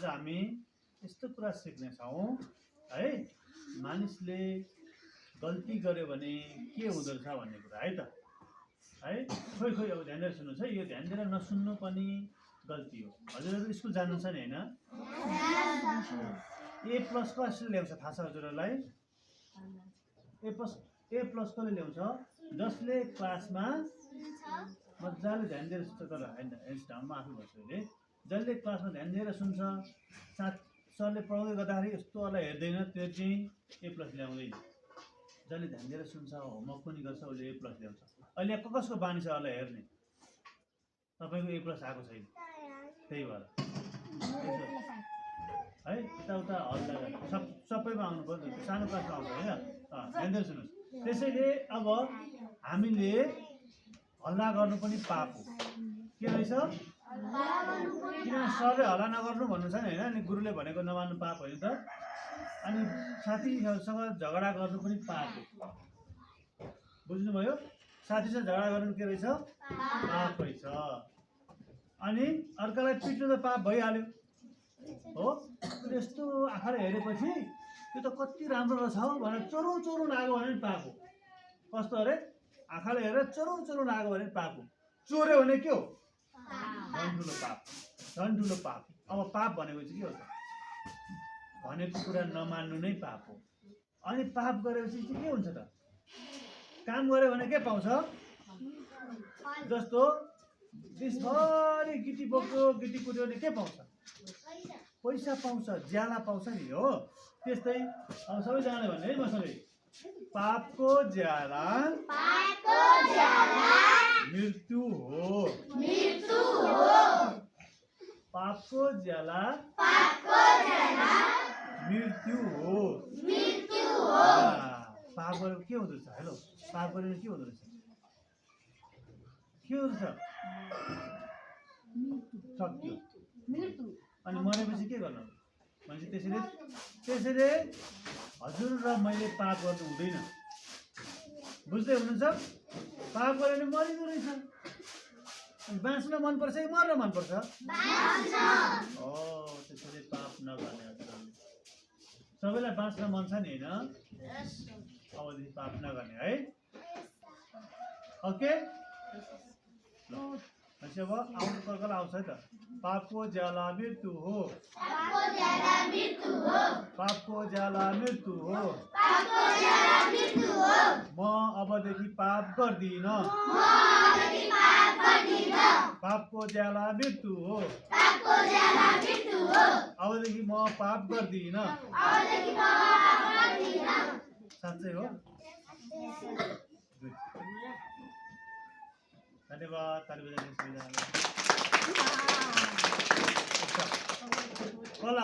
आज हामी यस्तो कुरा सिक्नेछौँ है, मानिसले गल्ती गर्यो भने के हुँदो रहेछ भन्ने कुरा है त है। खोइ खोइ अब ध्यान दिएर सुन्नुहोस् है, यो ध्यान दिएर नसुन्नु पनि गल्ती हो। हजुरहरू स्कुल जानुहुन्छ नि होइन? ए प्लस कसले ल्याउँछ थाहा छ हजुरहरूलाई? ए प्लस कसले ल्याउँछ? जसले क्लासमा मजाले ध्यान दिएर सुन्छ। तर होइन म आफै भन्छु अहिले, जसले क्लासमा ध्यान दिएर सुन्छ, सरले पढाउँदै गर्दाखेरि यस्तोहरूलाई हेर्दैन, त्यो चाहिँ ए प्लस ल्याउँदैन। जसले ध्यान दिएर सुन्छ, होमवर्क पनि गर्छ, उसले ए प्लस ल्याउँछ। अहिले कसको बानी छ अरूलाई हेर्ने? तपाईँको ए प्लस आएको छैन, त्यही भएर है यताउता हल्ला सबैमा आउनु पर्छ, सानो क्लासमा आउँछ होइन। ध्यान दिएर सुन्नुहोस्। त्यसैले अब हामीले हल्ला गर्नु पनि पाप हो। के रहेछ? किनभने सरले हल्ला नगर्नु भन्नु छ नि होइन, अनि गुरुले भनेको नमान्नु पाप होइन त। अनि साथीहरूसँग झगडा गर्नु पनि पाप हो। बुझ्नुभयो? साथीसँग झगडा गर्नु के रहेछ? पापै छ। अनि अर्कालाई पिट्नु त पाप भइहाल्यो हो। यस्तो आँखाले हेरेपछि त्यो त कति राम्रो रहेछ हौ भनेर चोरो चोरो लाग्यो भने पनि पाप हो। कस्तो अरे? आँखाले हेरेर चोरो चोरो लाग्यो भने पाप हो। चोर्यो भने के हो? झन् ठुलो पाप, झन् ठुलो पाप। अब पाप भनेको चाहिँ के हो त? भनेको कुरा नमान्नु नै पाप हो। अनि पाप गरेपछि चाहिँ के हुन्छ त? काम गर्यो भने के पाउँछ? जस्तो देशभरि गिटी बोक्यो, गिटी कुद्यो भने के पाउँछ? पैसा पाउँछ, ज्याला पाउँछ नि हो। त्यस्तै अब सबैजनाले भन्ने है मसँगै, पापको ज्याला मृत्यु हो। पापको ज्याला मृत्यु हो। पाप गरेर के हुँदो रहेछ? हेलो, पाप गरेर के हुँदो रहेछ? के हुन्छ? सक्यो अनि मरेपछि के गर्नु भनेपछि त्यसैले हजुर र मैले पाप गर्नु हुँदैन। बुझ्दै हुनुहुन्छ? पाप गऱ्यो भने मरिँदो रहेछ। बाँच्न मनपर्छ कि मर्न मनपर्छ? त्यसैले पाप नगर्ने हजुरहरूले। सबैलाई बाँच्न मन छ नि होइन? अबदेखि पाप नगर्ने है। ओके, अब आउनु कर्कल आउँछ है त। पापको ज्याला मृत्यु हो। पापको ज्याला मृत्यु हो। म अबदेखि पाप गर्दिन। पापको ज्याला मृत्यु हो। अबदेखि म पाप गर्दिन। साँच्चै हो? धन्यवाद। ताली बजाइदिनुहोस् सबैजनाले।